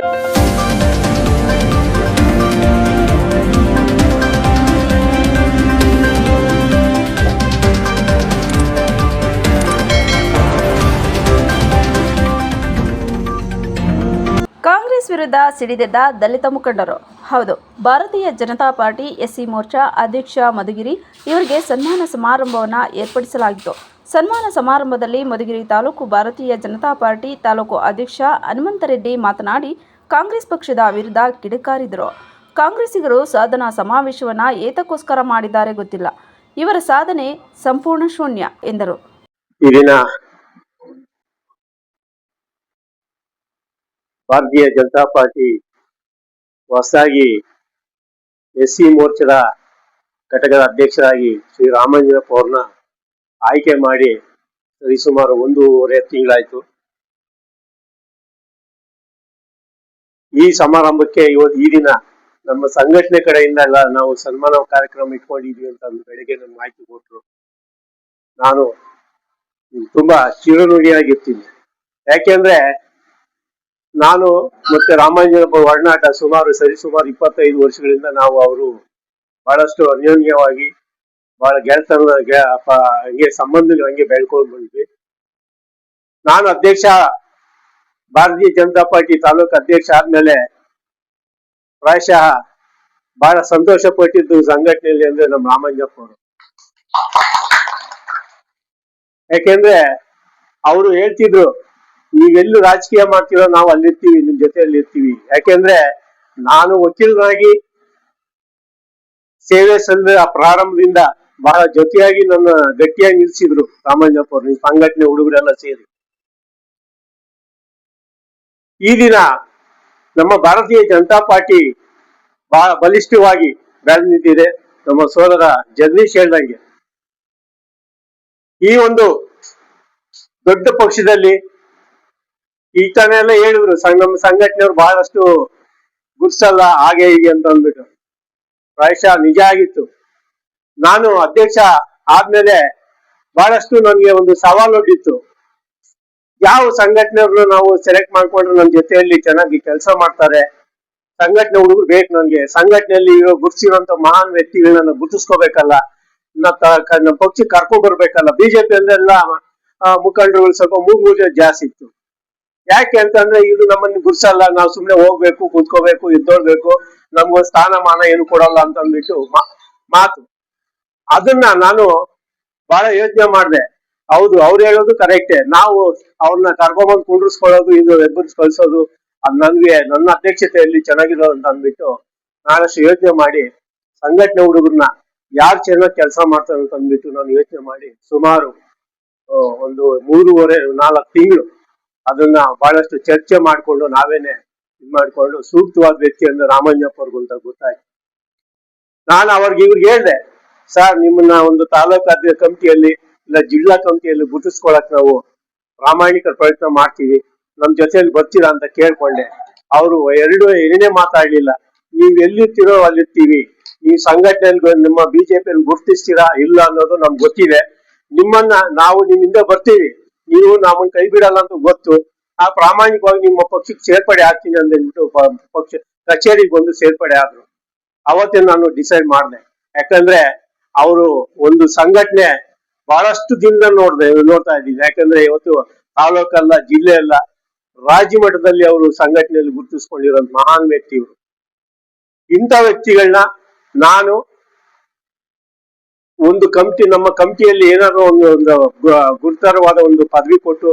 ಕಾಂಗ್ರೆಸ್ ವಿರುದ್ಧ ಸಿಡಿದೆದ್ದ ದಲಿತ ಮುಖಂಡರು. ಹೌದು, ಭಾರತೀಯ ಜನತಾ ಪಾರ್ಟಿ ಎಸ್ಸಿ ಮೋರ್ಚಾ ಅಧ್ಯಕ್ಷ ಮಧುಗಿರಿ ಇವರಿಗೆ ಸನ್ಮಾನ ಸಮಾರಂಭವನ್ನು ಏರ್ಪಡಿಸಲಾಗಿತ್ತು. ಸನ್ಮಾನ ಸಮಾರಂಭದಲ್ಲಿ ಮಧುಗಿರಿ ತಾಲೂಕು ಭಾರತೀಯ ಜನತಾ ಪಾರ್ಟಿ ತಾಲೂಕು ಅಧ್ಯಕ್ಷ ಹನುಮಂತರೆಡ್ಡಿ ಮಾತನಾಡಿ, ಕಾಂಗ್ರೆಸ್ ಪಕ್ಷದ ವಿರುದ್ಧ ಕಿಡಿಕಾರಿದರು. ಕಾಂಗ್ರೆಸ್ಸಿಗರು ಸಾಧನಾ ಸಮಾವೇಶವನ್ನು ಏತಕ್ಕೋಸ್ಕರ ಮಾಡಿದ್ದಾರೆ ಗೊತ್ತಿಲ್ಲ. ಇವರ ಸಾಧನೆ ಸಂಪೂರ್ಣ ಶೂನ್ಯ ಎಂದರು. ಭಾರತೀಯ ಜನತಾ ಪಾರ್ಟಿ ಹೊಸದಾಗಿ ಎಸ್ಸಿ ಮೋರ್ಚಾದ ಘಟಕದ ಅಧ್ಯಕ್ಷರಾಗಿ ಶ್ರೀ ರಾಮಾಂಜನಪ್ಪ ಅವ್ರನ್ನ ಆಯ್ಕೆ ಮಾಡಿ ಸರಿಸುಮಾರು 1.5 ತಿಂಗಳಾಯ್ತು. ಈ ಸಮಾರಂಭಕ್ಕೆ ಈ ದಿನ ನಮ್ಮ ಸಂಘಟನೆ ಕಡೆಯಿಂದ ಎಲ್ಲ ನಾವು ಸನ್ಮಾನ ಕಾರ್ಯಕ್ರಮ ಇಟ್ಕೊಂಡಿದ್ವಿ ಅಂತ ಬೆಳಗ್ಗೆ ನಮ್ಗೆ ಮಾಹಿತಿ ಕೊಟ್ಟರು. ನಾನು ತುಂಬಾ ಚಿರಋಣಿಯಾಗಿರ್ತೀನಿ. ಯಾಕೆಂದ್ರೆ ನಾನು ಮತ್ತೆ ರಾಮಾಂಜನಪ್ಪ ಒಡನಾಟ ಸರಿಸುಮಾರು 25 ವರ್ಷಗಳಿಂದ ನಾವು ಅವರು ಬಹಳಷ್ಟು ಅನ್ಯೋನ್ಯವಾಗಿ ಬಹಳ ಗೆಳೆತನ ಹಂಗೆ ಸಂಬಂಧಗಳು ಹಂಗೆ ಬೆಳ್ಕೊಂಡು ಬಂದ್ವಿ. ನಾನು ಅಧ್ಯಕ್ಷ ಭಾರತೀಯ ಜನತಾ ಪಾರ್ಟಿ ತಾಲೂಕು ಅಧ್ಯಕ್ಷ ಆದ್ಮೇಲೆ ಪ್ರಾಯಶಃ ಬಹಳ ಸಂತೋಷ ಪಟ್ಟಿದ್ದು ಸಂಘಟನೆಯಲ್ಲಿ ಅಂದ್ರೆ ನಮ್ಮ ರಾಮಾಂಜನಪ್ಪ ಅವರು. ಯಾಕೆಂದ್ರೆ ಅವರು ಹೇಳ್ತಿದ್ರು, ನೀವೆಲ್ಲೂ ರಾಜಕೀಯ ಮಾಡ್ತೀರೋ ನಾವು ಅಲ್ಲಿರ್ತೀವಿ, ನಿಮ್ ಜೊತೆಯಲ್ಲಿ ಇರ್ತೀವಿ. ಯಾಕೆಂದ್ರೆ ನಾನು ವಕೀಲರಾಗಿ ಸೇವೆ ಸಲ್ಲಿದ ಪ್ರಾರಂಭದಿಂದ ಬಹಳ ಜೊತೆಯಾಗಿ ನನ್ನ ಗಟ್ಟಿಯಾಗಿ ನಿಲ್ಸಿದ್ರು ರಾಮಾಂಜನಪ್ಪ ಅವರು, ಸಂಘಟನೆ ಹುಡುಗರೆಲ್ಲ ಸೇರಿ. ಈ ದಿನ ನಮ್ಮ ಭಾರತೀಯ ಜನತಾ ಪಾರ್ಟಿ ಬಹಳ ಬಲಿಷ್ಠವಾಗಿ ಬೆಳೆದು ನಿಂತಿದೆ. ನಮ್ಮ ಸೋದರ ಜಗದೀಶ್ ಹೇಳ್ದಂಗೆ ಈ ಒಂದು ದೊಡ್ಡ ಪಕ್ಷದಲ್ಲಿ ಈ ತನೆಲ್ಲ ಹೇಳಿದ್ರು, ನಮ್ಮ ಸಂಘಟನೆಯವ್ರು ಬಹಳಷ್ಟು ಗುರ್ಸಲ್ಲ ಹಾಗೆ ಹೀಗೆ ಅಂತ ಅಂದ್ಬಿಟ್ಟು. ಪ್ರಾಯಶಃ ನಿಜ ಆಗಿತ್ತು. ನಾನು ಅಧ್ಯಕ್ಷ ಆದ್ಮೇಲೆ ಬಹಳಷ್ಟು ನನಗೆ ಒಂದು ಸವಾಲು ಒಡ್ಡಿತ್ತು. ಯಾವ ಸಂಘಟನೆಯವ್ರನ್ನ ನಾವು ಸೆಲೆಕ್ಟ್ ಮಾಡ್ಕೊಂಡ್ರೆ ನನ್ನ ಜೊತೆಯಲ್ಲಿ ಚೆನ್ನಾಗಿ ಕೆಲಸ ಮಾಡ್ತಾರೆ, ಸಂಘಟನೆ ಹುಡುಗರು ಬೇಕು ನನಗೆ, ಸಂಘಟನೆಯಲ್ಲಿ ಗುರ್ಸಿರುವಂತ ಮಹಾನ್ ವ್ಯಕ್ತಿಗಳನ್ನ ಗುರುತಿಸ್ಕೋಬೇಕಲ್ಲ, ನಮ್ಮ ಪಕ್ಷಕ್ಕೆ ಕರ್ಕೊಂಡ್ ಬರ್ಬೇಕಲ್ಲ. ಬಿಜೆಪಿ ಅಂದ್ರೆಲ್ಲ ಮುಖಂಡರುಗಳು ಸ್ವಲ್ಪ ಮೂಗು ಜಾಸ್ತಿ ಇತ್ತು. ಯಾಕೆ ಅಂತಂದ್ರೆ ಇದು ನಮ್ಮನ್ನು ಗುರ್ಸಲ್ಲ, ನಾವು ಸುಮ್ನೆ ಹೋಗ್ಬೇಕು, ಕುತ್ಕೋಬೇಕು, ಎದ್ದೋಳ್ಬೇಕು, ನಮ್ಗೊಂದು ಸ್ಥಾನಮಾನ ಏನು ಕೊಡಲ್ಲ ಅಂತ ಅಂದ್ಬಿಟ್ಟು ಮಾತು. ಅದನ್ನ ನಾನು ಬಹಳ ಯೋಚನೆ ಮಾಡಿದೆ. ಹೌದು, ಅವ್ರು ಹೇಳೋದು ಕರೆಕ್ಟೇ. ನಾವು ಅವ್ರನ್ನ ಕರ್ಕೊಂಡ್ಬಂದು ಕುಂಡ್ರಿಸ್ಕೊಳ್ಳೋದು, ಇದು ಎಬ್ಬರಿಸಿ ಕಳ್ಸೋದು ಅದು ನನ್ನ ಅಧ್ಯಕ್ಷತೆಯಲ್ಲಿ ಚೆನ್ನಾಗಿರೋ ಅಂತ ಅಂದ್ಬಿಟ್ಟು ನಾನಷ್ಟು ಯೋಚನೆ ಮಾಡಿ ಸಂಘಟನೆ ಹುಡುಗರನ್ನ ಯಾರು ಚೆನ್ನಾಗಿ ಕೆಲಸ ಮಾಡ್ತಾರೆ ಅಂತ ಅಂದ್ಬಿಟ್ಟು ನಾನು ಯೋಚನೆ ಮಾಡಿ ಸುಮಾರು ಒಂದು 3.5-4 ತಿಂಗಳು ಅದನ್ನ ಬಹಳಷ್ಟು ಚರ್ಚೆ ಮಾಡ್ಕೊಂಡು ನಾವೇನೆ ಮಾಡ್ಕೊಂಡು ಸೂಕ್ತವಾದ ವ್ಯಕ್ತಿ ಅಂದ್ರೆ ರಾಮಾಂಜನಪ್ಪ ಅವ್ರಿಗಂತ ಗೊತ್ತಾಯ್ತು. ನಾನು ಇವ್ರಿಗೆ ಹೇಳ್ದೆ, ಸರ್ ನಿಮ್ಮನ್ನ ಒಂದು ತಾಲೂಕು ಕಮಿಟಿಯಲ್ಲಿ ಇಲ್ಲ ಜಿಲ್ಲಾ ಕಮಿಟಿಯಲ್ಲಿ ಗುರುತಿಸ್ಕೊಳಕ್ ನಾವು ಪ್ರಾಮಾಣಿಕ ಪ್ರಯತ್ನ ಮಾಡ್ತೀವಿ, ನಮ್ ಜೊತೆಯಲ್ಲಿ ಬರ್ತೀರಾ ಅಂತ ಕೇಳ್ಕೊಂಡೆ. ಅವರು ಎರಡನೇ ಮಾತಾಡ್ಲಿಲ್ಲ. ನೀವ್ ಎಲ್ಲಿರ್ತೀರೋ ಅಲ್ಲಿರ್ತೀವಿ, ನೀವು ಸಂಘಟನೆಯಲ್ಲಿ ನಿಮ್ಮ ಬಿಜೆಪಿಯಲ್ಲಿ ಗುರುತಿಸ್ತೀರಾ ಇಲ್ಲ ಅನ್ನೋದು ನಮ್ಗೆ ಗೊತ್ತಿದೆ, ನಿಮ್ಮನ್ನ ನಾವು ನಿಮ್ಮಿಂದ ಬರ್ತೀವಿ, ನೀವು ನಮ್ಮನ್ನ ಕೈ ಬಿಡಲ್ಲ ಅಂತ ಗೊತ್ತು, ಆ ಪ್ರಾಮಾಣಿಕವಾಗಿ ನಿಮ್ಮ ಪಕ್ಷಕ್ಕೆ ಸೇರ್ಪಡೆ ಆಗ್ತೀನಿ ಅಂದ್ಬಿಟ್ಟು ಪಕ್ಷ ಕಚೇರಿಗೆ ಬಂದು ಸೇರ್ಪಡೆ ಆದ್ರು. ಅವತ್ತೇ ನಾನು ಡಿಸೈಡ್ ಮಾಡಿದೆ. ಯಾಕಂದ್ರೆ ಅವರು ಒಂದು ಸಂಘಟನೆ ಬಹಳಷ್ಟು ದಿನದ ನೋಡ್ತಾ ಇದ್ದೀವಿ. ಯಾಕಂದ್ರೆ ಇವತ್ತು ತಾಲೂಕಲ್ಲ, ಜಿಲ್ಲೆ ಅಲ್ಲ, ರಾಜ್ಯ ಮಟ್ಟದಲ್ಲಿ ಅವರು ಸಂಘಟನೆಯಲ್ಲಿ ಗುರುತಿಸ್ಕೊಂಡಿರೋ ಮಹಾನ್ ವ್ಯಕ್ತಿ ಇವರು. ಇಂಥ ವ್ಯಕ್ತಿಗಳನ್ನ ನಾನು ಒಂದು ನಮ್ಮ ಕಮಿಟಿಯಲ್ಲಿ ಏನಾದ್ರು ಒಂದು ಗುರುತರವಾದ ಒಂದು ಪದವಿ ಕೊಟ್ಟು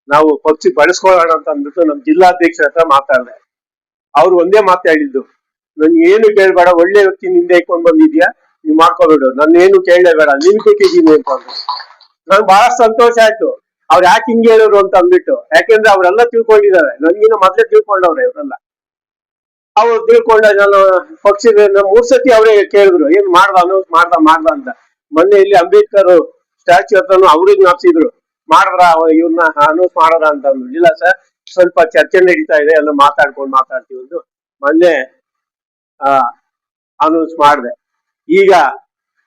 ನಾವು ಪಕ್ಷಕ್ಕೆ ಬಳಸ್ಕೊಳ್ಳೋಣ ಅಂತ ಅಂದ್ಬಿಟ್ಟು ನಮ್ಮ ಜಿಲ್ಲಾಧ್ಯಕ್ಷರ ಹತ್ರ ಮಾತಾಡಿದೆ. ಅವ್ರು ಒಂದೇ ಮಾತಾಡಿದ್ದು, ನನ್ ಏನು ಕೇಳ್ಬೇಡ, ಒಳ್ಳೆ ವ್ಯಕ್ತಿ ನಿಂದೆ ಇಟ್ಕೊಂಡ್ ಬಂದಿದ್ಯಾ, ನೀವ್ ಮಾಡ್ಕೋಬೇಡ, ನನ್ನ ಏನು ಕೇಳಲೇಬೇಡ, ನಿನ್ ಬೇಕಿದ್ದೀನಿ ಅಂತ ಅಂದ್ರು. ನನ್ಗೆ ಬಹಳ ಸಂತೋಷ ಆಯ್ತು. ಅವ್ರು ಯಾಕೆ ಹಿಂಗೆ ಹೇಳೋರು ಅಂತ ಅಂದ್ಬಿಟ್ಟು. ಯಾಕೆಂದ್ರೆ ಅವರೆಲ್ಲ ತಿಳ್ಕೊಂಡಿದ್ದಾರೆ, ನನ್ಗಿನ್ನ ಮೊದ್ಲೇ ತಿಳ್ಕೊಂಡವ್ರೆ ಇವರೆಲ್ಲ. ಅವ್ರು ತಿಳ್ಕೊಂಡ ನಾನು ಪಕ್ಷದ 3 ಸತಿ ಅವರೇ ಕೇಳಿದ್ರು, ಏನ್ ಅನೌನ್ಸ್ ಮಾಡ್ದ ಅಂತ. ಮೊನ್ನೆ ಇಲ್ಲಿ ಅಂಬೇಡ್ಕರ್ ಸ್ಟ್ಯಾಚ್ಯೂ ಹತ್ರನು ಅವ್ರಿಗೆ ಜ್ಞಾಪಿಸಿದ್ರು, ಮಾಡಿದ್ರ ಇವ್ರನ್ನ ಅನೌನ್ಸ್ ಮಾಡೋದ ಅಂತ ಅಂದ್ರು. ಇಲ್ಲ ಸರ್, ಸ್ವಲ್ಪ ಚರ್ಚೆ ನಡೀತಾ ಇದೆ, ಎಲ್ಲ ಮಾತಾಡ್ತೀವಿ ಒಂದು ಮೊನ್ನೆ ಅನೌನ್ಸ್ ಮಾಡಿದೆ. ಈಗ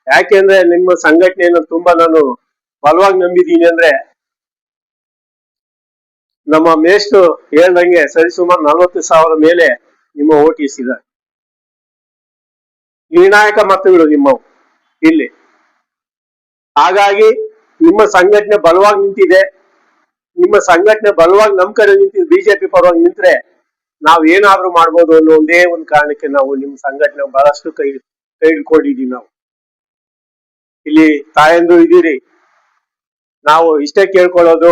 ಯಾಕೆಂದ್ರೆ ನಿಮ್ಮ ಸಂಘಟನೆಯನ್ನು ತುಂಬಾ ನಾನು ಬಲವಾಗಿ ನಂಬಿದ್ದೀನಿ. ಅಂದ್ರೆ ನಮ್ಮ ಮೇಷ್ಟು ಹೇಳ್ದಂಗೆ ಸರಿಸುಮಾರು 40,000 ಮೇಲೆ ನಿಮ್ಮ ಓಟಿಸ್ ಇದೆ. ನಿರ್ಣಾಯಕ ಮತಗಳು ನಿಮ್ಮವು ಇಲ್ಲಿ. ಹಾಗಾಗಿ ನಿಮ್ಮ ಸಂಘಟನೆ ಬಲವಾಗಿ ನಿಂತಿದೆ. ನಿಮ್ಮ ಸಂಘಟನೆ ಬಲವಾಗಿ ನಮ್ ಕಡೆ ನಿಂತಿದೆ, ಬಿಜೆಪಿ ಪರವಾಗಿ ನಿಂತ್ರೆ ನಾವ್ ಏನಾದ್ರೂ ಮಾಡ್ಬೋದು ಅನ್ನೋ ಒಂದೇ ಒಂದು ಕಾರಣಕ್ಕೆ ನಾವು ನಿಮ್ಮ ಸಂಘಟನೆ ಬಹಳಷ್ಟು ಕೈ ಹಿಡ್ಕೊಂಡಿದೀವಿ. ನಾವು ಇಲ್ಲಿ ತಾಯಂದ್ರು ಇದೀರಿ. ನಾವು ಇಷ್ಟೇ ಕೇಳ್ಕೊಳ್ಳೋದು,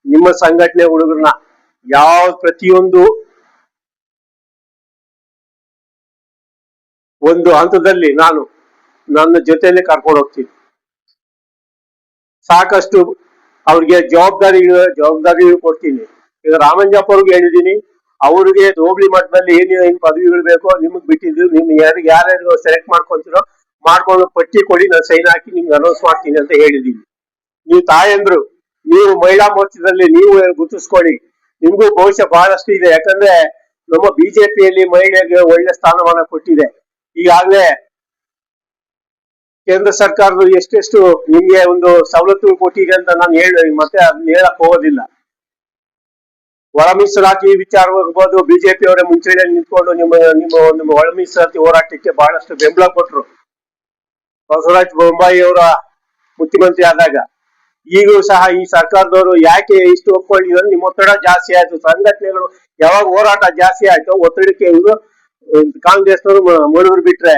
ನಿಮ್ಮ ಸಂಘಟನೆ ಹುಡುಗರನ್ನ ಪ್ರತಿಯೊಂದು ಒಂದು ಹಂತದಲ್ಲಿ ನಾನು ನನ್ನ ಜೊತೆನೆ ಕರ್ಕೊಂಡು ಹೋಗ್ತೀನಿ. ಸಾಕಷ್ಟು ಅವ್ರಿಗೆ ಜವಾಬ್ದಾರಿಗಳು ಕೊಡ್ತೀನಿ. ಈಗ ರಾಮಂಜಪ್ಪ ಅವ್ರಿಗೆ ಹೇಳಿದೀನಿ, ಅವ್ರಿಗೆ ಹೋಬಳಿ ಮಟ್ಟದಲ್ಲಿ ಏನ್ ಪದವಿಗಳು ಬೇಕೋ ನಿಮಗ್ ಬಿಟ್ಟಿದ್ದು, ನಿಮ್ಗೆ ಯಾರ್ಯಾರು ಸೆಲೆಕ್ಟ್ ಮಾಡ್ಕೊಂತೀರೋ ಮಾಡ್ಕೊಂಡು ಪಟ್ಟಿ ಕೊಡಿ, ನಾನು ಸೈನ್ ಹಾಕಿ ನಿಮ್ಗೆ ಅನೌನ್ಸ್ ಮಾಡ್ತೀನಿ ಅಂತ ಹೇಳಿದೀನಿ. ನೀವು ತಾಯಂದ್ರು, ನೀವು ಮಹಿಳಾ ಮೋರ್ಚಾದಲ್ಲಿ ನೀವು ಗುರುತಿಸ್ಕೊಳ್ಳಿ. ನಿಮ್ಗೂ ಭವಿಷ್ಯ ಬಹಳಷ್ಟು ಇದೆ. ಯಾಕಂದ್ರೆ ನಮ್ಮ ಬಿಜೆಪಿಯಲ್ಲಿ ಮಹಿಳೆಗೆ ಒಳ್ಳೆ ಸ್ಥಾನಮಾನ ಕೊಟ್ಟಿದೆ. ಈಗಾಗಲೇ ಕೇಂದ್ರ ಸರ್ಕಾರದ ಎಷ್ಟೆಷ್ಟು ನಿಮ್ಗೆ ಒಂದು ಸವಲತ್ತುಗಳು ಕೊಟ್ಟಿದೆ ಅಂತ ನಾನು ಮತ್ತೆ ಅದನ್ನ ಹೇಳಕ್ ಹೋಗೋದಿಲ್ಲ. ಒಳ ಮೀಸಲಾತಿ ವಿಚಾರವಾಗಬಹುದು, ಬಿಜೆಪಿ ಅವರೇ ಮುಂಚೂಣಿಯಲ್ಲಿ ನಿಂತ್ಕೊಂಡು ನಿಮ್ಮ ಒಳ ಮೀಸಲಾತಿ ಹೋರಾಟಕ್ಕೆ ಬಹಳಷ್ಟು ಬೆಂಬಲ ಕೊಟ್ಟರು. ಬಸವರಾಜ ಬೊಮ್ಮಾಯಿ ಅವರ ಮುಖ್ಯಮಂತ್ರಿ ಆದಾಗ ಈಗಲೂ ಸಹ ಈ ಸರ್ಕಾರದವರು ಯಾಕೆ ಇಷ್ಟು ಒಪ್ಕೊಂಡಿದ್ದಾರೆ? ನಿಮ್ಮ ಒತ್ತಡ ಜಾಸ್ತಿ ಆಯ್ತು. ಸಂಘಟನೆಗಳು ಯಾವಾಗ ಹೋರಾಟ ಜಾಸ್ತಿ ಆಯ್ತು, ಒತ್ತಡಕ್ಕೆ ಇವರು ಕಾಂಗ್ರೆಸ್ನವರು ಮುಳುಗರು ಬಿಟ್ರೆ,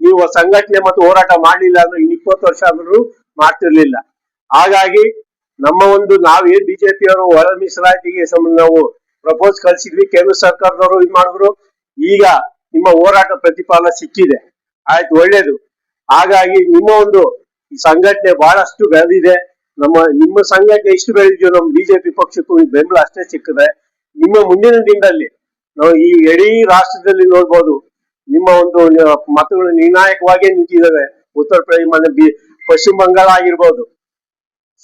ನೀವು ಸಂಘಟನೆ ಮತ್ತು ಹೋರಾಟ ಮಾಡ್ಲಿಲ್ಲ ಅಂದ್ರೆ 20 ವರ್ಷ ಆದ್ರೂ ಮಾಡ್ತಿರ್ಲಿಲ್ಲ. ಹಾಗಾಗಿ ನಮ್ಮ ನಾವೇನ್ ಬಿಜೆಪಿ ಅವರು ಒಳ ಮೀಸಲಾತಿಗೆ ನಾವು ಪ್ರಪೋಸ್ ಕಳ್ಸಿದ್ವಿ, ಕೇಂದ್ರ ಸರ್ಕಾರದವರು ಇದು ಮಾಡಿದ್ರು. ಈಗ ನಿಮ್ಮ ಹೋರಾಟ ಪ್ರತಿಫಲ ಸಿಕ್ಕಿದೆ, ಆಯ್ತು, ಒಳ್ಳೇದು. ಹಾಗಾಗಿ ನಿಮ್ಮ ಸಂಘಟನೆ ಬಹಳಷ್ಟು ಬೆಳೆದಿದೆ. ನಿಮ್ಮ ಸಂಘಟನೆ ಎಷ್ಟು ಬೆಳೆದಿದೆಯೋ ನಮ್ಮ ಬಿಜೆಪಿ ಪಕ್ಷಕ್ಕೂ ಬೆಂಬಲ ಅಷ್ಟೇ ಸಿಕ್ಕಿದೆ. ನಿಮ್ಮ ಮುಂದಿನ ದಿನದಲ್ಲಿ ನಾವು ಈ ಇಡೀ ರಾಷ್ಟ್ರದಲ್ಲಿ ನೋಡ್ಬೋದು, ನಿಮ್ಮ ಮತಗಳು ನಿರ್ಣಾಯಕವಾಗಿ ನಿಂತಿದ್ದಾವೆ. ಉತ್ತರ ಪ್ರದೇಶ, ಪಶ್ಚಿಮ ಬಂಗಾಳ ಆಗಿರ್ಬೋದು,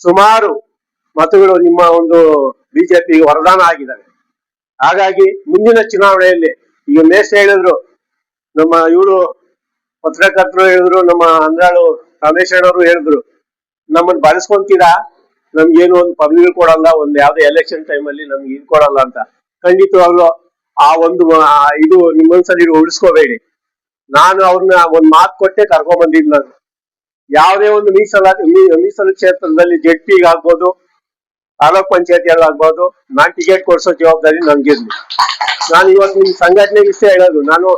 ಸುಮಾರು ಮತಗಳು ನಿಮ್ಮ ಬಿಜೆಪಿ ವರದಾನ ಆಗಿದ್ದಾವೆ. ಹಾಗಾಗಿ ಮುಂದಿನ ಚುನಾವಣೆಯಲ್ಲಿ ಈಗ ಮೇಷ ಹೇಳಿದ್ರು, ನಮ್ಮ ಇವರು ಪತ್ರಕರ್ತರು ಹೇಳಿದ್ರು, ನಮ್ಮ ಅಂದ್ರಾಳು ರಮೇಶಣ್ಣವರು ಹೇಳಿದ್ರು, ನಮ್ಮನ್ನ ಬಳಸ್ಕೊಂತೀರಾ, ನಮ್ಗೇನು ಒಂದು ಪದವಿಗಳು ಕೊಡಲ್ಲ, ಯಾವ್ದೇ ಎಲೆಕ್ಷನ್ ಟೈಮ್ ಅಲ್ಲಿ ನಮ್ಗೆ ಇದು ಕೊಡಲ್ಲ ಅಂತ. ಖಂಡಿತವಾಗ್ಲು ಆ ಇದು ನಿಮ್ಮನ್ಸಲ್ಲಿ ಉಳಿಸ್ಕೋಬೇಡಿ. ನಾನು ಅವ್ರನ್ನ ಮಾತು ಕೊಟ್ಟೆ ಕರ್ಕೊಂಡ್ ಬಂದಿದ್ದು. ನಾನು ಯಾವುದೇ ಮೀಸಲು ಕ್ಷೇತ್ರದಲ್ಲಿ ಜೆಡ್ಪಿಗೆ ಆಗ್ಬೋದು, ತಾಲೂಕ್ ಪಂಚಾಯತಿಯಲ್ಲಿ ಆಗ್ಬೋದು, ನಾನ್ ಟಿಕೆಟ್ ಕೊಡ್ಸೋ ಜವಾಬ್ದಾರಿ ನನ್ಗಿರ್ಲಿ. ನಾನು ಇವತ್ತು ನಿಮ್ ಸಂಘಟನೆಗೆ ಇಷ್ಟೇ ಹೇಳೋದು, ನಾನು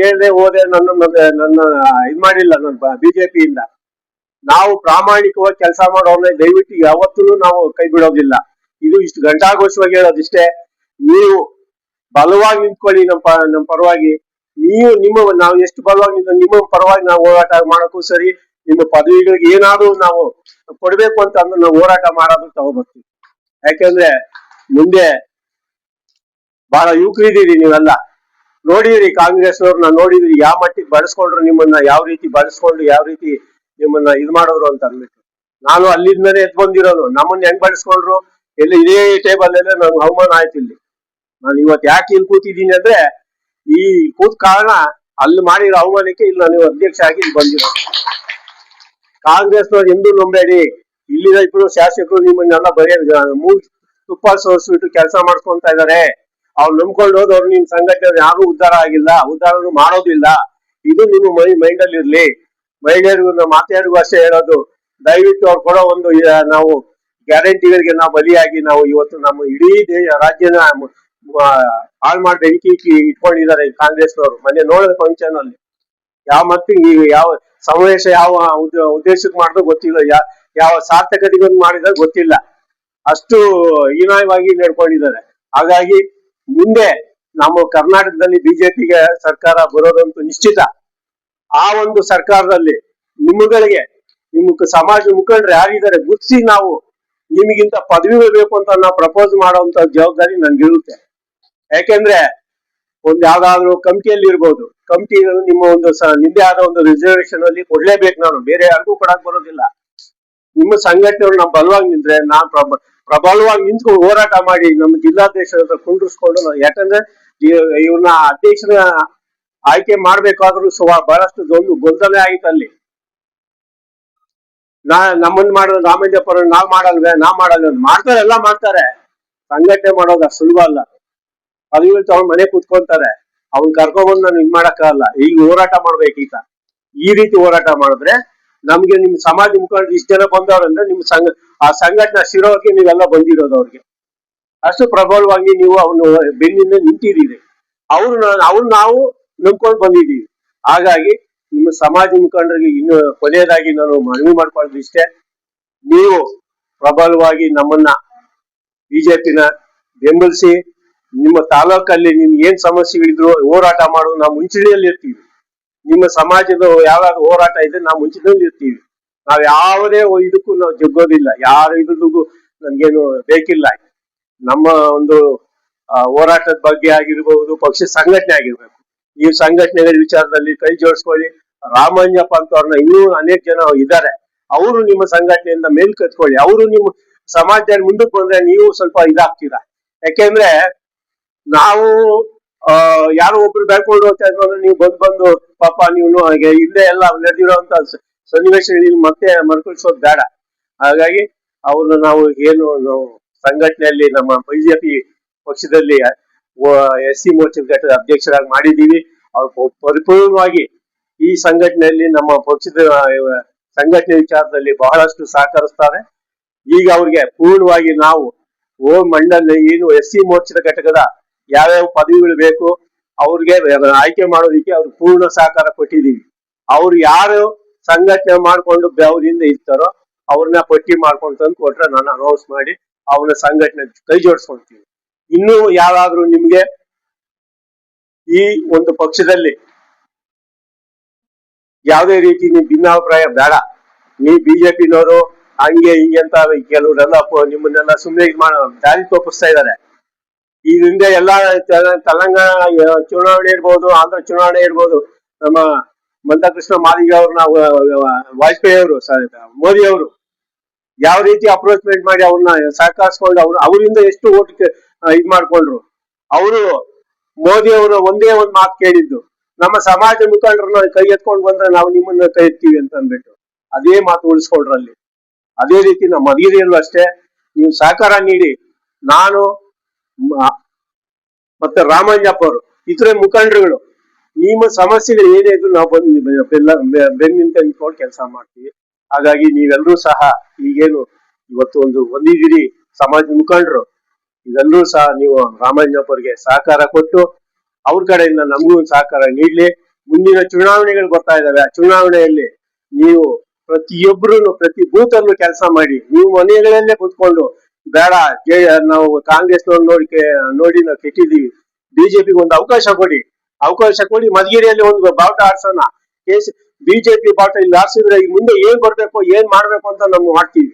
ಹೇಳ್ದೆ ಹೋದೆ, ನನ್ನ ಇದ್ ಮಾಡಿಲ್ಲ. ನನ್ನ ಬಿಜೆಪಿಯಿಂದ ನಾವು ಪ್ರಾಮಾಣಿಕವಾಗಿ ಕೆಲಸ ಮಾಡೋರ್ನ ದಯವಿಟ್ಟು ಯಾವತ್ತೂ ನಾವು ಕೈ ಬಿಡೋದಿಲ್ಲ. ಇದು ಇಷ್ಟು ಗಂಟಾಘೋಷವಾಗಿ ಹೇಳೋದಿಷ್ಟೇ. ನೀವು ಬಲವಾಗಿ ನಿಂತ್ಕೊಳ್ಳಿ ನಮ್ಮ ಪರವಾಗಿ. ನಾವು ಎಷ್ಟು ಬಲವಾಗಿ ನಿಮ್ಮ ಪರವಾಗಿ ನಾವು ಹೋರಾಟ ಮಾಡೋಕ್ಕೂ ಸರಿ, ನಿಮ್ಮ ಪದವಿಗಳಿಗೆ ಏನಾದ್ರೂ ನಾವು ಕೊಡ್ಬೇಕು ಅಂತ ಅಂದ್ರೆ ನಾವು ಹೋರಾಟ ಮಾಡೋದು ತಗೋಬರ್ತೀವಿ. ಯಾಕೆಂದ್ರೆ ಮುಂದೆ ಬಹಳ ಯುವಕರಿದ್ದೀರಿ, ನೀವೆಲ್ಲ ನೋಡಿದಿರಿ, ಕಾಂಗ್ರೆಸ್ನವ್ರನ್ನ ನೋಡಿದಿರಿ, ಯಾವ ಮಟ್ಟಿಗೆ ಬಳಸ್ಕೊಂಡ್ರು ನಿಮ್ಮನ್ನ, ಯಾವ ರೀತಿ ಬಳಸ್ಕೊಂಡು ಯಾವ ರೀತಿ ನಿಮ್ಮನ್ನ ಇದು ಮಾಡೋರು ಅಂತ ಅಂದ್ಬಿಟ್ಟು. ನಾನು ಅಲ್ಲಿಂದನೇ ಎದ್ ಬಂದಿರೋನು. ನಮ್ಮನ್ನ ಹೆಂಗ್ ಬಳಸ್ಕೊಂಡ್ರು, ಇದೇ ಟೇಬಲ್ ಅಲ್ಲೇ ನನ್ಗೆ ಅವಮಾನ ಆಯ್ತು. ಇಲ್ಲಿ ನಾನು ಇವತ್ತು ಯಾಕೆ ಇಲ್ಲಿ ಕೂತಿದ್ದೀನಿ ಅಂದ್ರೆ, ಈ ಕೂತ್ ಕಾರಣ ಅಲ್ಲಿ ಮಾಡಿರೋ ಅವಮಾನಕ್ಕೆ ಇಲ್ಲಿ ನಾನು ಅಧ್ಯಕ್ಷ ಆಗಿ ಇಲ್ಲಿ ಬಂದಿರೋ. ಕಾಂಗ್ರೆಸ್ನವ್ರು ಎಂದೂ ನಂಬೇಡಿ. ಇಲ್ಲಿನ ಇಬ್ರು ಶಾಸಕರು ನಿಮ್ಮನ್ನೆಲ್ಲ ತುಪ್ಪ ಸೋಸ್ಬಿಟ್ಟು ಕೆಲಸ ಮಾಡ್ಕೊಂತ ಇದಾರೆ. ಅವ್ರು ನಂಬ್ಕೊಂಡು ಹೋದವ್ರು ನಿಮ್ ಸಂಘಟನೆ ಯಾರು ಉದ್ಧಾರ ಆಗಿಲ್ಲ, ಉದ್ಧಾರ ಮಾಡೋದಿಲ್ಲ. ಇದು ನಿಮ್ಮ ಮೈಂಡ್ ಅಲ್ಲಿ ಇರ್ಲಿ. ಮಹಿಳೆಯರಿಗೂ ಮಾತೆಯರಿಗೂ ಅಷ್ಟೇ ಹೇಳೋದು, ದಯವಿಟ್ಟು ಅವ್ರು ಕೊಡೋ ನಾವು ಗ್ಯಾರಂಟಿಗಳಿಗೆ ನಾವು ಬಲಿಯಾಗಿ ನಾವು ಇವತ್ತು ನಮ್ಮ ಇಡೀ ರಾಜ್ಯನ ಹಾಳು ಮಾಡಿ ಬೆಂಕಿ ಇಟ್ಕೊಂಡಿದ್ದಾರೆ ಕಾಂಗ್ರೆಸ್ನವರು. ಮೊನ್ನೆ ನೋಡಿದ ಫಂಕ್ಷನ್ ಅಲ್ಲಿ ಯಾವ ಸಮಾವೇಶ ಯಾವ ಉದ್ದೇಶಕ್ಕೆ ಮಾಡಿದ್ರು ಗೊತ್ತಿಲ್ಲ, ಯಾವ ಸಾರ್ಥಕತೆಗೆ ಮಾಡಿದ್ರೆ ಗೊತ್ತಿಲ್ಲ. ಅಷ್ಟು ಹೀನಾಯವಾಗಿ ನಡ್ಕೊಂಡಿದ್ದಾರೆ. ಹಾಗಾಗಿ ಮುಂದೆ ನಮ್ಮ ಕರ್ನಾಟಕದಲ್ಲಿ ಬಿಜೆಪಿಗೆ ಸರ್ಕಾರ ಬರೋದಂತೂ ನಿಶ್ಚಿತ. ಆ ಸರ್ಕಾರದಲ್ಲಿ ನಿಮ್ಮ ಸಮಾಜ ಮುಖಂಡರು ಯಾರಿದ್ದಾರೆ ಗುರ್ತಿಸಿ ನಾವು ನಿಮಗಿಂತ ಪದವಿ ಬೇಕು ಅಂತ ನಾವು ಪ್ರಪೋಸ್ ಮಾಡುವಂತ ಜವಾಬ್ದಾರಿ ನನ್ಗಿರುತ್ತೆ. ಯಾಕೆಂದ್ರೆ ಯಾವ್ದಾದ್ರು ಕಮಿಟಿಯಲ್ಲಿ ಇರ್ಬೋದು, ಕಮಿಟಿ ನಿಮ್ಮ ನಿಮ್ದೇ ಆದ ರಿಸರ್ವೇಶನ್ ಅಲ್ಲಿ ಕೊಡ್ಲೇಬೇಕು. ನಾನು ಬೇರೆ ಯಾರಿಗೂ ಕೊಡಕ್ ಬರೋದಿಲ್ಲ. ನಿಮ್ಮ ಸಂಘಟನೆಗಳು ನಾವು ಬಲವಾಗಿ ನಿಂತ್ರೆ, ನಾನ್ ಪ್ರಬಲವಾಗಿ ನಿಂತ್ಕೊಂಡು ಹೋರಾಟ ಮಾಡಿ ನಮ್ಮ ಜಿಲ್ಲಾಧ್ಯಕ್ಷರ ಹತ್ರ ಕುಂಡ್ರಿಸ್ಕೊಂಡು, ಯಾಕಂದ್ರೆ ಇವ್ರನ್ನ ಅಧ್ಯಕ್ಷನ ಆಯ್ಕೆ ಮಾಡ್ಬೇಕಾದ್ರೂ ಬಹಳಷ್ಟು ಗೊಂದಲ ಆಯ್ತು ಅಲ್ಲಿ. ನಮ್ಮನ್ನ ಮಾಡಿದ್ರೆ ರಾಮಂಜಪ್ಪ ನಾವ್ ಮಾಡಲ್ವೇ ಮಾಡ್ತಾರೆ, ಎಲ್ಲ ಮಾಡ್ತಾರೆ. ಸಂಘಟನೆ ಮಾಡೋದು ಅಷ್ಟು ಸುಲಭ ಅಲ್ಲ. ಪದವಿಗಳು ತಗೊಂಡ್ ಮನೆ ಕೂತ್ಕೊಂತಾರೆ, ಅವ್ನ್ ಕರ್ಕೊಂಡ್ಬಂದು ನಾನು ಇದ್ ಮಾಡಕ್ಕಾಗಲ್ಲ. ಈಗ ಹೋರಾಟ ಮಾಡ್ಬೇಕು. ಈಗ ಈ ರೀತಿ ಹೋರಾಟ ಮಾಡಿದ್ರೆ ನಮ್ಗೆ ನಿಮ್ ಸಮಾಜ ಮುಖಂಡರು ಇಷ್ಟ ಜನ ಬಂದವ್ರಂದ್ರೆ ನಿಮ್ ಆ ಸಂಘಟನೆ ಶಿರೋಕ್ಕೆ ನೀವೆಲ್ಲ ಬಂದಿರೋದು. ಅವ್ರಿಗೆ ಅಷ್ಟು ಪ್ರಬಲವಾಗಿ ನೀವು ಅವ್ನು ಬೆನ್ನಿಂದ ನಿಂತಿದ್ದೀರಿ. ಅವ್ರು ನಾವು ನಂಬ್ಕೊಂಡು ಬಂದಿದ್ದೀವಿ. ಹಾಗಾಗಿ ನಿಮ್ಮ ಸಮಾಜ ಮುಖಂಡರಿಗೆ ಇನ್ನು ಕೊನೆಯದಾಗಿ ನಾನು ಮನವಿ ಮಾಡ್ಕೊಳ್ಳೋದು ಇಷ್ಟೇ, ನೀವು ಪ್ರಬಲವಾಗಿ ನಮ್ಮನ್ನ ಬಿಜೆಪಿನ ಬೆಂಬಲಿಸಿ, ನಿಮ್ಮ ತಾಲೂಕಲ್ಲಿ ನಿಮ್ಗೆ ಏನ್ ಸಮಸ್ಯೆಗಳಿದ್ರು ಹೋರಾಟ ಮಾಡೋದು ನಾವು ಮುಂಚೂಣಿಯಲ್ಲಿ ಇರ್ತೀವಿ. ನಿಮ್ಮ ಸಮಾಜದ ಯಾವ್ದಾದ್ರು ಹೋರಾಟ ಇದ್ರೆ ನಾವು ಮುಂಚಿನಲ್ಲಿ ಇರ್ತೀವಿ. ನಾವ್ ಯಾವುದೇ ಇದಕ್ಕೂ ನಾವು ಜಗ್ಗೋದಿಲ್ಲ, ಯಾರ ಇದ್ರಿಗೂ ನಮ್ಗೇನು ಬೇಕಿಲ್ಲ. ನಮ್ಮ ಒಂದು ಹೋರಾಟದ ಬಗ್ಗೆ ಆಗಿರ್ಬಹುದು, ಪಕ್ಷ ಸಂಘಟನೆ ಆಗಿರ್ಬೇಕು. ಈ ಸಂಘಟನೆಗಳ ವಿಚಾರದಲ್ಲಿ ಕೈ ಜೋಡಿಸ್ಕೊಳ್ಳಿ. ರಾಮಂಜಪ್ಪ ಅಂತವ್ರನ್ನ ಇನ್ನೂ ಅನೇಕ ಜನ ಇದ್ದಾರೆ, ಅವರು ನಿಮ್ಮ ಸಂಘಟನೆಯಿಂದ ಮೇಲ್ ಕತ್ಕೊಳ್ಳಿ. ಅವರು ನಿಮ್ಮ ಸಮಾಜದಲ್ಲಿ ಮುಂದಕ್ಕೆ ಬಂದ್ರೆ ನೀವು ಸ್ವಲ್ಪ ಇದಾಗ್ತೀರಾ. ಯಾಕೆಂದ್ರೆ ನಾವು ಯಾರೋ ಒಬ್ರು ಬೆಳ್ಕೊಂಡು ಹೋಗ್ತಾ ಇದ್ರು, ನೀವು ಬಂದು ಪಾಪ ನೀವು ಹಿಂದೆ ಎಲ್ಲ ನಡೆದಿರೋಂತ ಸನ್ನಿವೇಶಗಳಲ್ಲಿ ಮತ್ತೆ ಮರುಕಳಿಸೋದು ಬೇಡ. ಹಾಗಾಗಿ ಅವ್ರನ್ನ ನಾವು ಏನು ಸಂಘಟನೆಯಲ್ಲಿ ನಮ್ಮ ಬಿಜೆಪಿ ಪಕ್ಷದಲ್ಲಿ SC ಮೋರ್ಚಾ ಘಟಕದ ಅಧ್ಯಕ್ಷರಾಗಿ ಮಾಡಿದ್ದೀವಿ. ಅವ್ರು ಪರಿಪೂರ್ಣವಾಗಿ ಈ ಸಂಘಟನೆಯಲ್ಲಿ ನಮ್ಮ ಪಕ್ಷದ ಸಂಘಟನೆ ವಿಚಾರದಲ್ಲಿ ಬಹಳಷ್ಟು ಸಹಕರಿಸ್ತಾರೆ. ಈಗ ಅವ್ರಿಗೆ ಪೂರ್ಣವಾಗಿ ನಾವು ಮಂಡಲ ಏನು SC ಮೋರ್ಚಾದ ಘಟಕದ ಯಾವ್ಯಾವ ಪದವಿಗಳು ಬೇಕು ಅವ್ರಿಗೆ ಆಯ್ಕೆ ಮಾಡೋದಿಕ್ಕೆ ಅವ್ರಿಗೆ ಪೂರ್ಣ ಸಹಕಾರ ಕೊಟ್ಟಿದ್ದೀವಿ. ಅವ್ರು ಯಾರು ಸಂಘಟನೆ ಮಾಡ್ಕೊಂಡು ಬೆವರಿಂದ ಇರ್ತಾರೋ ಅವ್ರನ್ನ ಪಟ್ಟಿ ಮಾಡ್ಕೊಂಡು ತಂದು ಕೊಟ್ರೆ ನಾನು ಅನೌನ್ಸ್ ಮಾಡಿ ಅವ್ರನ್ನ ಸಂಘಟನೆ ಕೈ ಜೋಡಿಸ್ಕೊಳ್ತೀವಿ. ಇನ್ನೂ ಯಾರಾದ್ರೂ ನಿಮ್ಗೆ ಈ ಒಂದು ಪಕ್ಷದಲ್ಲಿ ಯಾವುದೇ ರೀತಿ ನೀವು ಭಿನ್ನಾಭಿಪ್ರಾಯ ಬೇಡ. ನೀವು ಬಿಜೆಪಿನವರು ಹಂಗೆ ಹಿಂಗೆ ಅಂತ ಕೆಲವರೆಲ್ಲ ನಿಮ್ಮನ್ನೆಲ್ಲ ಸುಮ್ಮನೆ ದಾರಿ ತೋಪಿಸ್ತಾ ಇದ್ದಾರೆ. ಈ ಹಿಂದೆ ಎಲ್ಲಾ ತೆಲಂಗಾಣ ಚುನಾವಣೆ ಇರ್ಬೋದು, ಆಂಧ್ರ ಚುನಾವಣೆ ಇರ್ಬೋದು, ನಮ್ಮ ಮಂದಕೃಷ್ಣ ಮಾದಿಗ ಅವ್ರನ್ನ ವಾಜಪೇಯಿ ಅವರು ಮೋದಿ ಅವರು ಯಾವ ರೀತಿ ಅಪ್ರೋಚ್ಮೆಂಟ್ ಮಾಡಿ ಅವ್ರನ್ನ ಸಹಕರಿಸ್ಕೊಂಡು ಅವರಿಂದ ಎಷ್ಟು ಓಟ್ ಇದ್ ಮಾಡ್ಕೊಂಡ್ರು. ಅವರು ಮೋದಿ ಅವರು ಒಂದೇ ಒಂದು ಮಾತು ಕೇಳಿದ್ದು, ನಮ್ಮ ಸಮಾಜ ಮುಖಂಡರನ್ನ ಕೈ ಎತ್ಕೊಂಡು ಬಂದ್ರೆ ನಾವು ನಿಮ್ಮನ್ನ ಕೈ ಎತ್ತೀವಿ ಅಂತ ಅಂದ್ಬಿಟ್ಟು ಅದೇ ಮಾತು ಉಳಿಸ್ಕೊಂಡ್ರಲ್ಲಿ. ಅದೇ ರೀತಿ ನಮ್ಮ ಮಧುಗಿರಿಯಲ್ಲೂ ಅಷ್ಟೇ ನೀವು ಸಹಕಾರ ನೀಡಿ. ನಾನು ಮತ್ತೆ ರಾಮಂಜಪ್ಪ ಅವರು ಇತರ ಮುಖಂಡರುಗಳು ನಿಮ್ಮ ಸಮಸ್ಯೆಗಳು ಏನೇ ಇದ್ರು ನಾವು ಬೆನ್ನ ನಿಂತ್ಕೊಂಡು ಕೆಲಸ ಮಾಡ್ತೀವಿ. ಹಾಗಾಗಿ ನೀವೆಲ್ಲರೂ ಸಹ ಈಗೇನು ಇವತ್ತು ಒಂದಿದ್ದೀರಿ ಸಮಾಜ ಮುಖಂಡರು, ಇವೆಲ್ಲರೂ ಸಹ ನೀವು ರಾಮಂಜಪ್ಪ ಅವರಿಗೆ ಸಹಕಾರ ಕೊಟ್ಟು ಅವ್ರ ಕಡೆಯಿಂದ ನಮಗೂ ಒಂದು ಸಹಕಾರ ನೀಡ್ಲಿ. ಮುಂದಿನ ಚುನಾವಣೆಗಳು ಬರ್ತಾ ಇದಾವೆ, ಆ ಚುನಾವಣೆಯಲ್ಲಿ ನೀವು ಪ್ರತಿಯೊಬ್ಬರು ಪ್ರತಿ ಬೂತ್ ಅಲ್ಲೂ ಕೆಲಸ ಮಾಡಿ. ನೀವು ಮನೆಗಳಲ್ಲೇ ಕೂತ್ಕೊಂಡು ಬೇಡ ನಾವು ಕಾಂಗ್ರೆಸ್ನವ್ರು ನೋಡಿ ನಾವು ಕೆಟ್ಟಿದ್ದೀವಿ, ಬಿಜೆಪಿಗೆ ಒಂದು ಅವಕಾಶ ಕೊಡಿ. ಮಧುಗಿರಿಯಲ್ಲಿ ಒಂದು ಬಾವುಟ ಆಡ್ಸೋಣ. ಬಿಜೆಪಿ ಬಾವುಟ ಇಲ್ಲಿ ಆಡ್ಸಿದ್ರೆ ಈಗ ಮುಂದೆ ಏನ್ ಬರ್ಬೇಕು ಏನ್ ಮಾಡ್ಬೇಕು ಅಂತ ನಾವು ಮಾಡ್ತೀವಿ.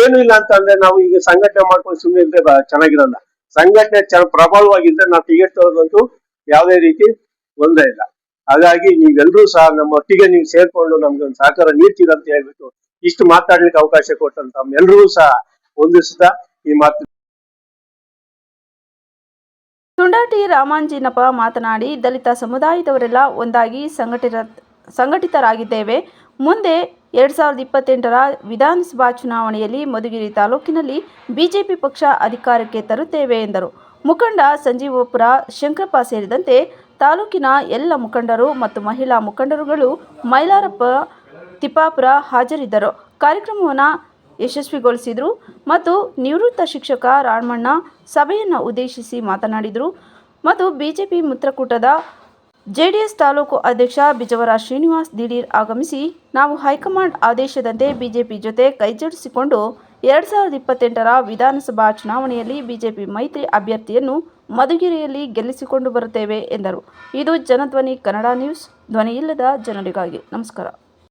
ಏನು ಇಲ್ಲ ಅಂತಂದ್ರೆ ನಾವು ಈಗ ಸಂಘಟನೆ ಮಾಡ್ಕೊಂಡು ಸುಮ್ಮನೆ ಇದ್ರೆ ಚೆನ್ನಾಗಿರಲ್ಲ. ಸಂಘಟನೆ ಪ್ರಬಲವಾಗಿದ್ರೆ ನಾವು ಟಿಕೆಟ್ ತಗೋದಂತೂ ಯಾವುದೇ ರೀತಿ ತೊಂದರೆ ಇಲ್ಲ. ಹಾಗಾಗಿ ನೀವೆಲ್ಲರೂ ಸಹ ನಮ್ಮ ಒಟ್ಟಿಗೆ ನೀವು ಸೇರ್ಕೊಂಡು ನಮ್ಗೆ ಒಂದು ಸಹಕಾರ ನೀಡ್ತೀರ ಅಂತ ಹೇಳ್ಬಿಟ್ಟು ಇಷ್ಟು ಮಾತಾಡ್ಲಿಕ್ಕೆ ಅವಕಾಶ ಕೊಟ್ಟಂತ ಎಲ್ರಿಗೂ ಸಹ ಹೊಂದಿಸ್ತಾ ಈ ಮಾತು. ತುಂಡಾಟಿ ರಾಮಾಂಜಿನಪ್ಪ ಮಾತನಾಡಿ, ದಲಿತ ಸಮುದಾಯದವರೆಲ್ಲ ಒಂದಾಗಿ ಸಂಘಟಿತರಾಗಿದ್ದೇವೆ. ಮುಂದೆ 2028ರ ವಿಧಾನಸಭಾ ಚುನಾವಣೆಯಲ್ಲಿ ಮಧುಗಿರಿ ತಾಲೂಕಿನಲ್ಲಿ ಬಿಜೆಪಿ ಪಕ್ಷ ಅಧಿಕಾರಕ್ಕೆ ತರುತ್ತೇವೆ ಎಂದರು. ಮುಖಂಡ ಸಂಜೀವಪುರ ಶಂಕರಪ್ಪ ಸೇರಿದಂತೆ ತಾಲೂಕಿನ ಎಲ್ಲ ಮುಖಂಡರು ಮತ್ತು ಮಹಿಳಾ ಮುಖಂಡರುಗಳು ಮೈಲಾರಪ್ಪ ತಿಪ್ಪಾಪುರ ಹಾಜರಿದ್ದರು. ಕಾರ್ಯಕ್ರಮವನ್ನು ಯಶಸ್ವಿಗೊಳಿಸಿದರು ಮತ್ತು ನಿವೃತ್ತ ಶಿಕ್ಷಕ ರಾಮಣ್ಣ ಸಭೆಯನ್ನು ಉದ್ದೇಶಿಸಿ ಮಾತನಾಡಿದರು. ಮತ್ತು ಬಿಜೆಪಿ ಮೂತ್ರಕೂಟದ ಜೆಡಿಎಸ್ ತಾಲೂಕು ಅಧ್ಯಕ್ಷ ಬಿಜವರ ಶ್ರೀನಿವಾಸ್ ದಿಢೀರ್ ಆಗಮಿಸಿ, ನಾವು ಹೈಕಮಾಂಡ್ ಆದೇಶದಂತೆ ಬಿಜೆಪಿ ಜೊತೆ ಕೈಜೋಡಿಸಿಕೊಂಡು 2028ರ ವಿಧಾನಸಭಾ ಚುನಾವಣೆಯಲ್ಲಿ ಬಿಜೆಪಿ ಮೈತ್ರಿ ಅಭ್ಯರ್ಥಿಯನ್ನು ಮಧುಗಿರಿಯಲ್ಲಿ ಗೆಲ್ಲಿಸಿಕೊಂಡು ಬರುತ್ತೇವೆ ಎಂದರು. ಇದು ಜನಧ್ವನಿ ಕನ್ನಡ ನ್ಯೂಸ್, ಧ್ವನಿಯಿಲ್ಲದ ಜನರಿಗಾಗಿ. ನಮಸ್ಕಾರ.